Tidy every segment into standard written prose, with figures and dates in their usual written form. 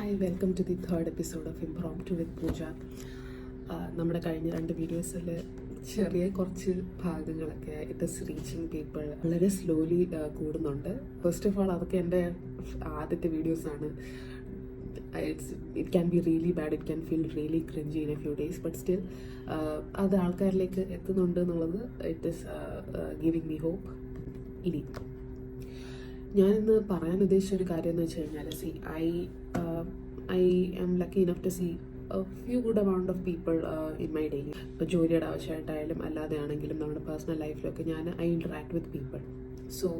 Hi welcome to the third episode of impromptu with Pooja. നമ്മുടെ കഴിഞ്ഞ 2 വീഡിയോസിൽ ചെറിയ കുറച്ച് ഭാഗങ്ങളൊക്കെ ഇറ്റ് ഇസ് റീച്ചിങ് പീപ്പിൾ വളരെ സ്ലോലി കൂടുന്നുണ്ട്. ഫസ്റ്റ് ഓഫ് ഓൾ അതൊക്കെ എൻ്റെ ആദ്യത്തെ വീഡിയോസാണ്. It can be really bad, it can feel really cringy in a few days, but still അത് ആൾക്കാരിലേക്ക് എത്തുന്നുണ്ട് എന്നുള്ളത് it is giving me hope. ഇനി ഞാനിന്ന് പറയാൻ ഉദ്ദേശിച്ച ഒരു കാര്യം എന്ന് വെച്ച് കഴിഞ്ഞാൽ, I am lucky enough to see a few good amount of people in my daily. ഇപ്പോൾ ജോലിയുടെ ആവശ്യമായിട്ടായാലും അല്ലാതെ ആണെങ്കിലും നമ്മുടെ പേഴ്സണൽ ലൈഫിലൊക്കെ I interact with people. So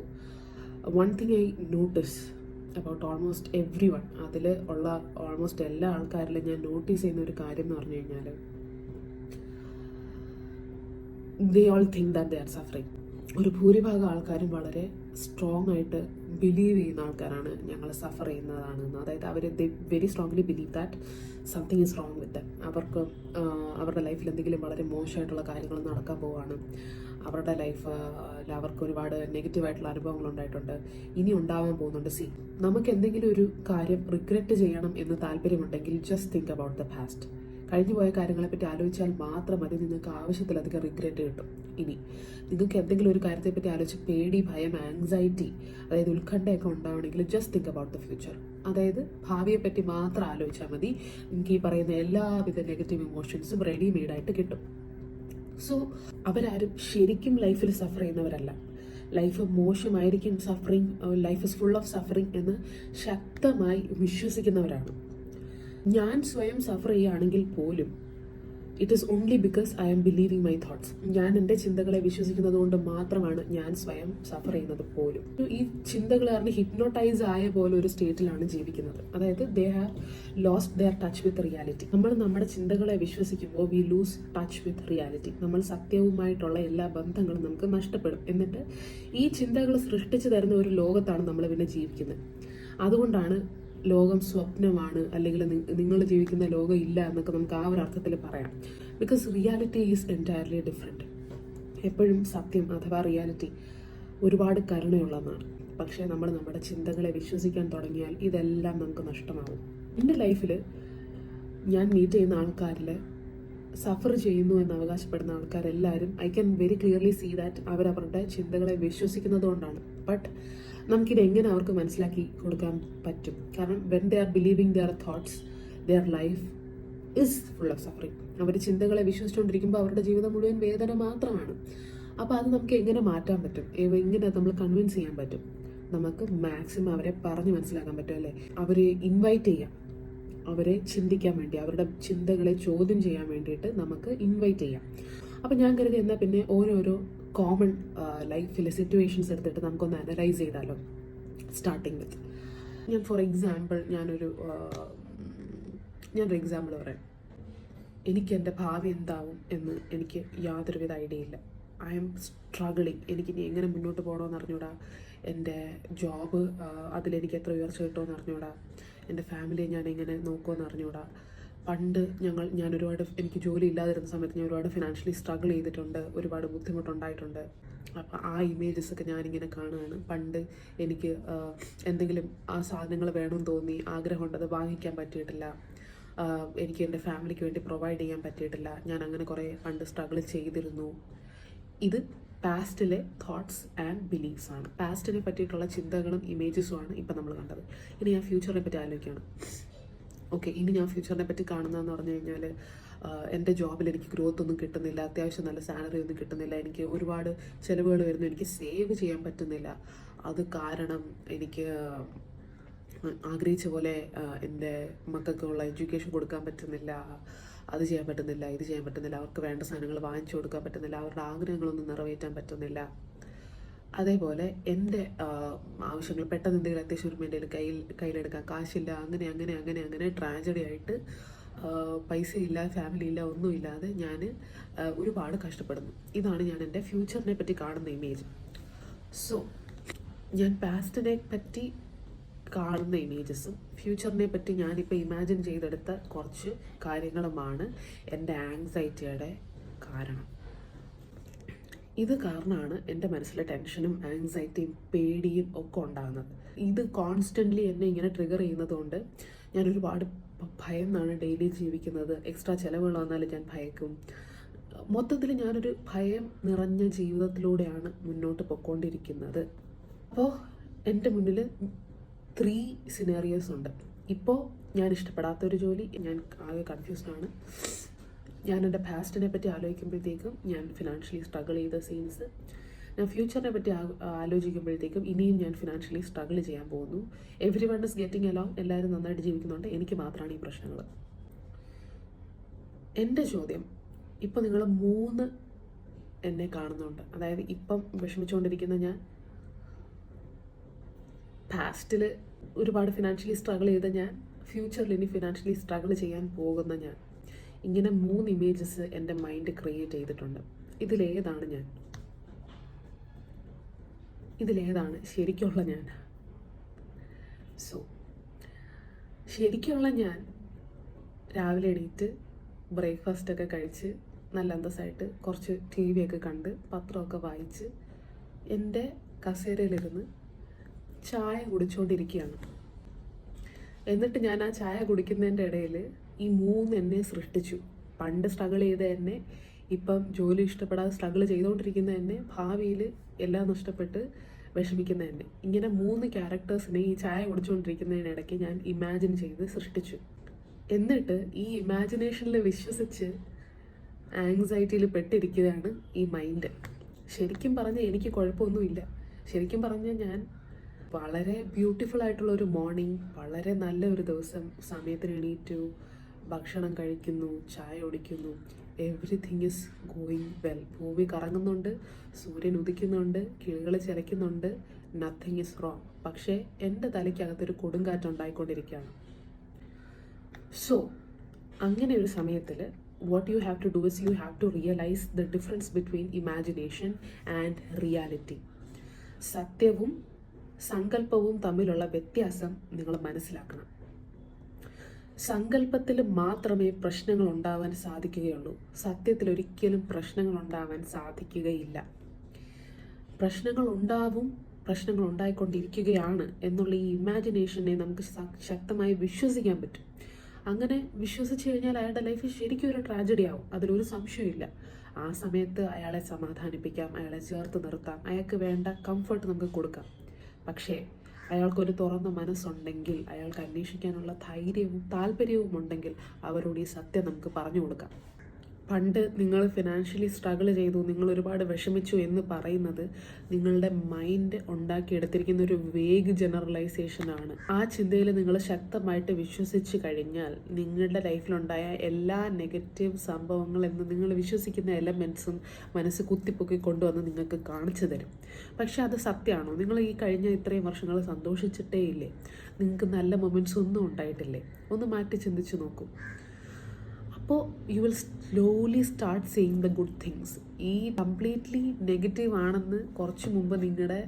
one thing I notice about almost every one, അതിൽ ഉള്ള ഓൾമോസ്റ്റ് എല്ലാ ആൾക്കാരിലും ഞാൻ നോട്ടീസ് ചെയ്യുന്ന ഒരു കാര്യം എന്ന് പറഞ്ഞു കഴിഞ്ഞാൽ, they all think that they are suffering. ഒരു ഭൂരിഭാഗം ആൾക്കാരും വളരെ സ്ട്രോങ് ആയിട്ട് ബിലീവ് ചെയ്യുന്ന ആൾക്കാരാണ് ഞങ്ങൾ സഫർ ചെയ്യുന്നതാണെന്ന്. അതായത് അവർ very strongly believe that something is wrong with them. അവരുടെ ലൈഫിൽ എന്തെങ്കിലും വളരെ മോശമായിട്ടുള്ള കാര്യങ്ങൾ നടക്കാൻ പോവുകയാണ്. അവരുടെ ലൈഫിൽ അവർക്ക് ഒരുപാട് നെഗറ്റീവായിട്ടുള്ള അനുഭവങ്ങൾ ഉണ്ടായിട്ടുണ്ട്, ഇനി ഉണ്ടാവാൻ പോകുന്നുണ്ട്. നമുക്ക് എന്തെങ്കിലും ഒരു കാര്യം റിഗ്രറ്റ് ചെയ്യണം എന്ന് താല്പര്യമുണ്ടെങ്കിൽ just think about the past. കഴിഞ്ഞു പോയ കാര്യങ്ങളെപ്പറ്റി ആലോചിച്ചാൽ മാത്രം മതി, നിങ്ങൾക്ക് ആവശ്യത്തിലധികം റിഗ്രറ്റ് കിട്ടും. ഇനി നിങ്ങൾക്ക് എന്തെങ്കിലും ഒരു കാര്യത്തെപ്പറ്റി ആലോചിച്ച് പേടി, ഭയം, ആങ്സൈറ്റി, അതായത് ഉത്കണ്ഠയൊക്കെ ഉണ്ടാവണമെങ്കിൽ just think about the future. അതായത് ഭാവിയെപ്പറ്റി മാത്രം ആലോചിച്ചാൽ മതി, നിങ്ങൾക്ക് ഈ പറയുന്ന എല്ലാവിധ നെഗറ്റീവ് ഇമോഷൻസും റെഡിമെയ്ഡായിട്ട് കിട്ടും. സോ അവരാരും ശരിക്കും ലൈഫിൽ സഫർ ചെയ്യുന്നവരല്ല. ലൈഫ് മോശമായിരിക്കും, life is full of suffering എന്ന് ശക്തമായി വിശ്വസിക്കുന്നവരാണ്. ഞാൻ സ്വയം സഫർ ചെയ്യുകയാണെങ്കിൽ പോലും it is only because I am believing my thoughts. ഞാൻ എൻ്റെ ചിന്തകളെ വിശ്വസിക്കുന്നത് കൊണ്ട് മാത്രമാണ് ഞാൻ സ്വയം സഫർ ചെയ്യുന്നത് പോലും. ഈ ചിന്തകൾ കാരണം ഹിപ്നോട്ടൈസ് ആയ പോലെ ഒരു സ്റ്റേറ്റിലാണ് ജീവിക്കുന്നത്. അതായത് they have lost their touch with reality. നമ്മൾ നമ്മുടെ ചിന്തകളെ വിശ്വസിക്കുമ്പോൾ we lose touch with reality. നമ്മൾ സത്യവുമായിട്ടുള്ള എല്ലാ ബന്ധങ്ങളും നമുക്ക് നഷ്ടപ്പെടും. എന്നിട്ട് ഈ ചിന്തകൾ സൃഷ്ടിച്ചു തരുന്ന ഒരു ലോകത്താണ് നമ്മൾ പിന്നെ ജീവിക്കുന്നത്. അതുകൊണ്ടാണ് ലോകം സ്വപ്നമാണ്, അല്ലെങ്കിൽ നിങ്ങൾ ജീവിക്കുന്ന ലോകം ഇല്ല എന്നൊക്കെ നമുക്ക് ആ ഒരു അർത്ഥത്തിൽ പറയാം. Because reality is entirely different. എപ്പോഴും സത്യം അഥവാ റിയാലിറ്റി ഒരുപാട് കരുണയുള്ളതാണ്. പക്ഷേ നമ്മൾ നമ്മുടെ ചിന്തകളെ വിശ്വസിക്കാൻ തുടങ്ങിയാൽ ഇതെല്ലാം നമുക്ക് നഷ്ടമാകും. എൻ്റെ ലൈഫിൽ ഞാൻ മീറ്റ് ചെയ്യുന്ന ആൾക്കാരിൽ സഫർ ചെയ്യുന്നു എന്ന് അവകാശപ്പെടുന്ന ആൾക്കാരെല്ലാവരും I can very clearly see that അവരവരുടെ ചിന്തകളെ വിശ്വസിക്കുന്നത് കൊണ്ടാണ്. ബട്ട് നമുക്കിത് എങ്ങനെ അവർക്ക് മനസ്സിലാക്കി കൊടുക്കാൻ പറ്റും? കാരണം when they are believing their thoughts, their life is full of suffering. അവർ ചിന്തകളെ വിശ്വസിച്ചുകൊണ്ടിരിക്കുമ്പോൾ അവരുടെ ജീവിതം മുഴുവൻ വേദന മാത്രമാണ്. അപ്പോൾ അത് നമുക്ക് എങ്ങനെ മാറ്റാൻ പറ്റും? എങ്ങനെ നമ്മൾ കൺവിൻസ് ചെയ്യാൻ പറ്റും? നമുക്ക് മാക്സിമം അവരെ പറഞ്ഞ് മനസ്സിലാക്കാൻ പറ്റും, അല്ലേ? അവരെ ഇൻവൈറ്റ് ചെയ്യാം, അവരെ ചിന്തിക്കാൻ വേണ്ടി, അവരുടെ ചിന്തകളെ ചോദ്യം ചെയ്യാൻ വേണ്ടിയിട്ട് നമുക്ക് ഇൻവൈറ്റ് ചെയ്യാം. അപ്പം ഞാൻ കരുതി എന്നാൽ പിന്നെ ഓരോരോ കോമൺ ലൈഫിലെ സിറ്റുവേഷൻസ് എടുത്തിട്ട് നമുക്കൊന്ന് അനലൈസ് ചെയ്താലോ. സ്റ്റാർട്ടിങ് വിത്ത് ഫോർ എക്സാമ്പിൾ ഞാനൊരു എക്സാമ്പിൾ പറയാം. എനിക്ക് എൻ്റെ ഭാവി എന്താവും എന്ന് എനിക്ക് യാതൊരുവിധ ഐഡിയ ഇല്ല. I M struggling. എനിക്കിനി എങ്ങനെ മുന്നോട്ട് പോകണമെന്ന് അറിഞ്ഞൂടാ. എൻ്റെ ജോബ് അതിലെനിക്ക് എത്ര ഉയർച്ച കിട്ടുമെന്ന് അറിഞ്ഞൂടാ. എൻ്റെ ഫാമിലിയെ ഞാൻ എങ്ങനെ നോക്കുമെന്ന് അറിഞ്ഞൂടാ. പണ്ട് ഞാൻ ഒരുപാട്, എനിക്ക് ജോലി ഇല്ലാതിരുന്ന സമയത്ത് ഞാൻ ഒരുപാട് ഫിനാൻഷ്യലി സ്ട്രഗിൾ ചെയ്തിട്ടുണ്ട്, ഒരുപാട് ബുദ്ധിമുട്ടുണ്ടായിട്ടുണ്ട്. അപ്പോൾ ആ ഇമേജസൊക്കെ ഞാനിങ്ങനെ കാണുകയാണ്. പണ്ട് എനിക്ക് എന്തെങ്കിലും ആ സാധനങ്ങൾ വേണമെന്ന് തോന്നി, ആഗ്രഹമുണ്ട്, അത് വാങ്ങിക്കാൻ പറ്റിയിട്ടില്ല. എനിക്ക് എൻ്റെ ഫാമിലിക്ക് വേണ്ടി പ്രൊവൈഡ് ചെയ്യാൻ പറ്റിയിട്ടില്ല. ഞാൻ അങ്ങനെ കുറേ പണ്ട് സ്ട്രഗിൾ ചെയ്തിരുന്നു. ഇത് പാസ്റ്റിലെ തോട്ട്സ് ആൻഡ് ബിലീഫ്സ് ആണ്. പാസ്റ്റിനെ പറ്റിയിട്ടുള്ള ചിന്തകളും ഇമേജസും ആണ് ഇപ്പം നമ്മൾ കണ്ടത്. ഇനി ഞാൻ ഫ്യൂച്ചറിനെ പറ്റി ആലോചിക്കുകയാണ്. ഓക്കെ, ഇനി ഞാൻ ഫ്യൂച്ചറിനെ പറ്റി കാണുന്നതെന്ന് പറഞ്ഞു കഴിഞ്ഞാൽ, എൻ്റെ ജോബിൽ എനിക്ക് ഗ്രോത്ത് ഒന്നും കിട്ടുന്നില്ല, അത്യാവശ്യം നല്ല സാലറി ഒന്നും കിട്ടുന്നില്ല, എനിക്ക് ഒരുപാട് ചിലവുകൾ വരുന്നു, എനിക്ക് സേവ് ചെയ്യാൻ പറ്റുന്നില്ല. അത് കാരണം എനിക്ക് ആഗ്രഹിച്ച പോലെ എൻ്റെ മക്കൾക്കുള്ള എഡ്യൂക്കേഷൻ കൊടുക്കാൻ പറ്റുന്നില്ല, അത് ചെയ്യാൻ പറ്റുന്നില്ല, ഇത് ചെയ്യാൻ പറ്റുന്നില്ല, അവർക്ക് വേണ്ട സാധനങ്ങൾ വാങ്ങിച്ചു കൊടുക്കാൻ പറ്റുന്നില്ല, അവരുടെ ആഗ്രഹങ്ങളൊന്നും നിറവേറ്റാൻ പറ്റുന്നില്ല. അതേപോലെ എൻ്റെ ആവശ്യങ്ങൾ പെട്ടെന്ന് എന്തെങ്കിലും അത്യാവശ്യം വരുമ്പോൾ എൻ്റെ കയ്യിലെടുക്കാൻ കാശില്ല, അങ്ങനെ ട്രാജഡി ആയിട്ട് പൈസയില്ല, ഫാമിലി ഇല്ല, ഒന്നുമില്ലാതെ ഞാൻ ഒരുപാട് കഷ്ടപ്പെടുന്നു. ഇതാണ് ഞാൻ എൻ്റെ ഫ്യൂച്ചറിനെ പറ്റി കാണുന്ന ഇമേജ്. സോ ഞാൻ പാസ്റ്റിനെ പറ്റി കാണുന്ന ഇമേജസും ഫ്യൂച്ചറിനെ പറ്റി ഞാനിപ്പോൾ ഇമാജിൻ ചെയ്തെടുത്ത കുറച്ച് കാര്യങ്ങളുമാണ് എൻ്റെ ആങ്സൈറ്റിയുടെ കാരണം. ഇത് കാരണമാണ് എൻ്റെ മനസ്സിലെ ടെൻഷനും ആങ്സൈറ്റിയും പേടിയും ഒക്കെ ഉണ്ടാകുന്നത്. ഇത് കോൺസ്റ്റൻ്റ്ലി എന്നെ ഇങ്ങനെ ട്രിഗർ ചെയ്യുന്നത് കൊണ്ട് ഞാൻ ഒരുപാട് ഭയന്നാണ് ഡെയിലി ജീവിക്കുന്നത്. എക്സ്ട്രാ ചിലവുകൾ വന്നാലും ഞാൻ ഭയക്കും. മൊത്തത്തിൽ ഞാനൊരു ഭയം നിറഞ്ഞ ജീവിതത്തിലൂടെയാണ് മുന്നോട്ട് പൊയ്ക്കൊണ്ടിരിക്കുന്നത്. അപ്പോൾ എൻ്റെ മുന്നിൽ 3 സിനാരിയോസ് ഉണ്ട്. ഇപ്പോൾ ഞാൻ ഇഷ്ടപ്പെടാത്തൊരു ജോലി, ഞാൻ ആകെ കൺഫ്യൂസ്ഡാണ്. ഞാൻ എൻ്റെ പാസ്റ്റിനെ പറ്റി ആലോചിക്കുമ്പോഴത്തേക്കും ഞാൻ ഫിനാൻഷ്യലി സ്ട്രഗിൾ ചെയ്ത സീൻസ്, ഞാൻ ഫ്യൂച്ചറിനെ പറ്റി ആലോചിക്കുമ്പോഴത്തേക്കും ഇനിയും ഞാൻ ഫിനാൻഷ്യലി സ്ട്രഗിൾ ചെയ്യാൻ പോകുന്നു. Every one is getting along, എല്ലാവരും നന്നായിട്ട് ജീവിക്കുന്നുണ്ട്, എനിക്ക് മാത്രമാണ് ഈ പ്രശ്നങ്ങൾ. എൻ്റെ ചോദ്യം, ഇപ്പം നിങ്ങൾ 3 എന്നെ കാണുന്നുണ്ട്. അതായത് ഇപ്പം വിഷമിച്ചുകൊണ്ടിരിക്കുന്ന ഞാൻ, പാസ്റ്റിൽ ഒരുപാട് ഫിനാൻഷ്യലി സ്ട്രഗിൾ ചെയ്ത ഞാൻ, ഫ്യൂച്ചറിൽ ഇനി ഫിനാൻഷ്യലി സ്ട്രഗിൾ ചെയ്യാൻ പോകുന്ന ഞാൻ. ഇങ്ങനെ 3 ഇമേജസ് എൻ്റെ മൈൻഡ് ക്രിയേറ്റ് ചെയ്തിട്ടുണ്ട്. ഇതിലേതാണ് ഞാൻ? ഇതിലേതാണ് ശരിക്കുള്ള ഞാൻ? സോ ശരിക്കുള്ള ഞാൻ രാവിലെ എണീറ്റ് ബ്രേക്ക്ഫാസ്റ്റൊക്കെ കഴിച്ച് നല്ല അന്തസ്സായിട്ട് കുറച്ച് TV ഒക്കെ കണ്ട് പത്രമൊക്കെ വായിച്ച് എൻ്റെ കസേരയിലിരുന്ന് ചായ കുടിച്ചുകൊണ്ടിരിക്കുകയാണ്. എന്നിട്ട് ഞാൻ ആ ചായ കുടിക്കുന്നതിൻ്റെ ഇടയിൽ ഈ 3 എന്നെ സൃഷ്ടിച്ചു. പണ്ട് സ്ട്രഗിൾ ചെയ്ത എന്നെ, ഇപ്പം ജോലി ഇഷ്ടപ്പെടാതെ സ്ട്രഗിൾ ചെയ്തുകൊണ്ടിരിക്കുന്ന എന്നെ, ഭാവിയിൽ എല്ലാം നഷ്ടപ്പെട്ട് വിഷമിക്കുന്ന എന്നെ. ഇങ്ങനെ 3 ക്യാരക്ടേഴ്സിനെ ഈ ചായ കുടിച്ചുകൊണ്ടിരിക്കുന്നതിനിടയ്ക്ക് ഞാൻ ഇമാജിൻ ചെയ്ത് സൃഷ്ടിച്ചു. എന്നിട്ട് ഈ ഇമാജിനേഷനിൽ വിശ്വസിച്ച് ആങ്സൈറ്റിയിൽ പെട്ടിരിക്കുകയാണ് ഈ മൈൻഡ്. ശരിക്കും പറഞ്ഞാൽ എനിക്ക് കുഴപ്പമൊന്നുമില്ല. ശരിക്കും പറഞ്ഞാൽ ഞാൻ വളരെ ബ്യൂട്ടിഫുൾ ആയിട്ടുള്ള ഒരു മോർണിംഗ്, വളരെ നല്ല ഒരു ദിവസം, സമയത്തിന് എണീറ്റു, ഭക്ഷണം കഴിക്കുന്നു, ചായ കുടിക്കുന്നു, എവ്രിതിങ് ഈസ് ഗോയിങ് വെൽ. ഭൂമി കറങ്ങുന്നുണ്ട്, സൂര്യൻ ഉദിക്കുന്നുണ്ട്, കിളികൾ ചിലയ്ക്കുന്നുണ്ട്, നത്തിങ് ഈസ് റോങ്. പക്ഷേ എൻ്റെ തലയ്ക്കകത്തൊരു കൊടുങ്കാറ്റ് ഉണ്ടായിക്കൊണ്ടിരിക്കുകയാണ്. സോ അങ്ങനെ ഒരു സമയത്തിൽ what you have to do is you have to realize the difference between imagination and reality. സത്യവും സങ്കല്പവും തമ്മിലുള്ള വ്യത്യാസം നിങ്ങൾ മനസ്സിലാക്കണം. സങ്കല്പത്തിൽ മാത്രമേ പ്രശ്നങ്ങൾ ഉണ്ടാവാൻ സാധിക്കുകയുള്ളൂ. സത്യത്തിൽ ഒരിക്കലും പ്രശ്നങ്ങൾ ഉണ്ടാവാൻ സാധിക്കുകയില്ല. പ്രശ്നങ്ങൾ ഉണ്ടാവും, പ്രശ്നങ്ങൾ ഉണ്ടായിക്കൊണ്ടിരിക്കുകയാണ് എന്നുള്ള ഈ ഇമാജിനേഷനെ നമുക്ക് ശക്തമായി വിശ്വസിക്കാൻ പറ്റും. അങ്ങനെ വിശ്വസിച്ച് കഴിഞ്ഞാൽ അയാളുടെ ലൈഫ് ശരിക്കും ഒരു ട്രാജഡി ആവും, അതിലൊരു സംശയമില്ല. ആ സമയത്ത് അയാളെ സമാധാനിപ്പിക്കാം, അയാളെ ചേർത്ത് നിർത്താം, അയാൾക്ക് വേണ്ട കംഫർട്ട് നമുക്ക് കൊടുക്കാം. പക്ഷേ അയാൾക്കൊരു തുറന്ന മനസ്സുണ്ടെങ്കിൽ, അയാൾക്ക് അന്വേഷിക്കാനുള്ള ധൈര്യവും താല്പര്യവും ഉണ്ടെങ്കിൽ അവരോട് ഈ സത്യം നമുക്ക് പറഞ്ഞു കൊടുക്കാം. പണ്ട് നിങ്ങൾ ഫിനാൻഷ്യലി സ്ട്രഗിൾ ചെയ്തു, നിങ്ങൾ ഒരുപാട് വിഷമിച്ചു എന്ന് പറയുന്നത് നിങ്ങളുടെ മൈൻഡ് ഉണ്ടാക്കിയെടുത്തിരിക്കുന്ന ഒരു വേഗ് ജനറലൈസേഷനാണ്. ആ ചിന്തയിൽ നിങ്ങൾ ശക്തമായിട്ട് വിശ്വസിച്ച് കഴിഞ്ഞാൽ നിങ്ങളുടെ ലൈഫിലുണ്ടായ എല്ലാ നെഗറ്റീവ് സംഭവങ്ങൾ എന്ന് നിങ്ങൾ വിശ്വസിക്കുന്ന എലമെൻറ്റ്സും മനസ്സ് കുത്തിപ്പൊക്കി കൊണ്ടുവന്ന് നിങ്ങൾക്ക് കാണിച്ചു തരും. പക്ഷെ അത് സത്യമാണോ? നിങ്ങൾ ഈ കഴിഞ്ഞ ഇത്രയും വർഷങ്ങൾ സന്തോഷിച്ചിട്ടേ ഇല്ലേ? നിങ്ങൾക്ക് നല്ല മൊമെൻറ്റ്സ് ഒന്നും ഉണ്ടായിട്ടില്ലേ? ഒന്ന് മാറ്റി ചിന്തിച്ച് നോക്കൂ. അപ്പോൾ you will slowly start seeing the good things. ഈ കംപ്ലീറ്റ്ലി നെഗറ്റീവ് ആണെന്ന് കുറച്ച് മുമ്പ് നിങ്ങളുടെ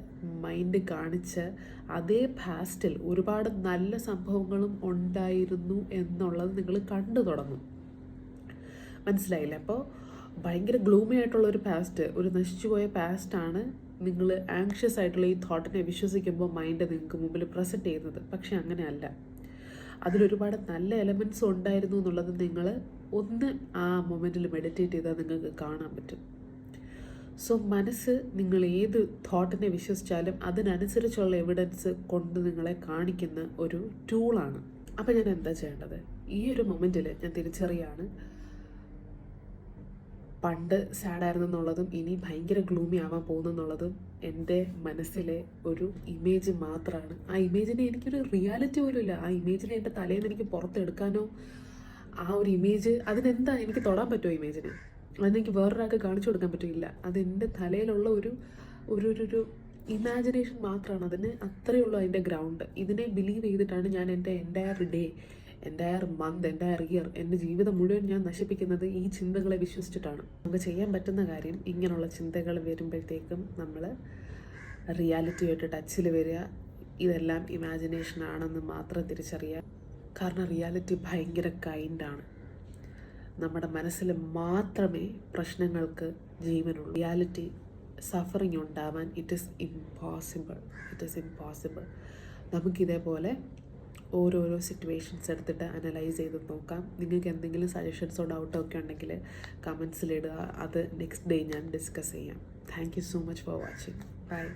മൈൻഡ് കാണിച്ച അതേ പാസ്റ്റിൽ ഒരുപാട് നല്ല സംഭവങ്ങളും ഉണ്ടായിരുന്നു എന്നുള്ളത് നിങ്ങൾ കണ്ടു തുടങ്ങും. മനസ്സിലായില്ലേ? അപ്പോൾ ഭയങ്കര ഗ്ലൂമി ആയിട്ടുള്ള ഒരു പാസ്റ്റ്, ഒരു നശിച്ചുപോയ പാസ്റ്റാണ് നിങ്ങൾ ആങ്ഷ്യസ് ആയിട്ടുള്ള ഈ തോട്ടിനെ വിശ്വസിക്കുമ്പോൾ മൈൻഡ് നിങ്ങൾക്ക് മുമ്പിൽ പ്രസൻറ്റ് ചെയ്യുന്നത്. പക്ഷെ അങ്ങനെയല്ല. അതിലൊരുപാട് നല്ല എലമെൻറ്റ്സ് ഉണ്ടായിരുന്നു എന്നുള്ളത് നിങ്ങൾ ഒന്ന് ആ മൊമെൻറ്റിൽ മെഡിറ്റേറ്റ് ചെയ്താൽ നിങ്ങൾക്ക് കാണാൻ പറ്റും. സോ മനസ്സ് നിങ്ങൾ ഏത് തോട്ടിനെ വിശ്വസിച്ചാലും അതിനനുസരിച്ചുള്ള എവിഡൻസ് കൊണ്ട് നിങ്ങളെ കാണിക്കുന്ന ഒരു ടൂളാണ്. അപ്പം ഞാൻ എന്താ ചെയ്യേണ്ടത്? ഈ ഒരു മൊമെൻറ്റിൽ ഞാൻ തിരിച്ചറിയാണ് പണ്ട് സാഡായിരുന്നു എന്നുള്ളതും ഇനി ഭയങ്കര ഗ്ലൂമി ആവാൻ പോകുന്നു എന്നുള്ളതും എൻ്റെ മനസ്സിലെ ഒരു ഇമേജ് മാത്രമാണ്. ആ ഇമേജിനെ എനിക്കൊരു റിയാലിറ്റി പോലും ഇല്ല. ആ ഇമേജിനെ എൻ്റെ തലയിൽ നിന്ന് എനിക്ക് പുറത്തെടുക്കാനോ, ആ ഒരു ഇമേജ് അതിനെന്താ എനിക്ക് തൊടാൻ പറ്റുമോ? ഇമേജിനെ അതെനിക്ക് വേറൊരാൾക്ക് കാണിച്ചു കൊടുക്കാൻ പറ്റില്ല. അതെൻ്റെ തലയിലുള്ള ഒരു ഇമാജിനേഷൻ മാത്രമാണ്. അതിന് അത്രയേ ഉള്ളൂ അതിൻ്റെ ഗ്രൗണ്ട്. ഇതിനെ ബിലീവ് ചെയ്തിട്ടാണ് ഞാൻ എൻ്റെ entire day, entire month, entire year, എൻ്റെ ജീവിതം മുഴുവൻ ഞാൻ നശിപ്പിക്കുന്നത് ഈ ചിന്തകളെ വിശ്വസിച്ചിട്ടാണ്. നമുക്ക് ചെയ്യാൻ പറ്റുന്ന കാര്യം, ഇങ്ങനെയുള്ള ചിന്തകൾ വരുമ്പോഴത്തേക്കും നമ്മൾ റിയാലിറ്റിയായിട്ട് ടച്ചിൽ വരിക, ഇതെല്ലാം ഇമാജിനേഷൻ ആണെന്ന് മാത്രം തിരിച്ചറിയുക. കാരണം റിയാലിറ്റി ഭയങ്കര കൈൻഡാണ്. നമ്മുടെ മനസ്സിൽ മാത്രമേ പ്രശ്നങ്ങൾക്ക് ജീവനുള്ളൂ. റിയാലിറ്റി സഫറിങ് ഉണ്ടാവാൻ ഇറ്റ് ഈസ് ഇമ്പോസിബിൾ. നമുക്കിതേപോലെ ഓരോരോ സിറ്റുവേഷൻസ് എടുത്തിട്ട് അനലൈസ് ചെയ്ത് നോക്കാം. നിങ്ങൾക്ക് എന്തെങ്കിലും സജഷൻസോ ഡൗട്ടോ ഒക്കെ ഉണ്ടെങ്കിൽ കമൻസിലിടുക. അത് നെക്സ്റ്റ് ഡേ ഞാൻ ഡിസ്കസ് ചെയ്യാം. Thank you so much for watching. By.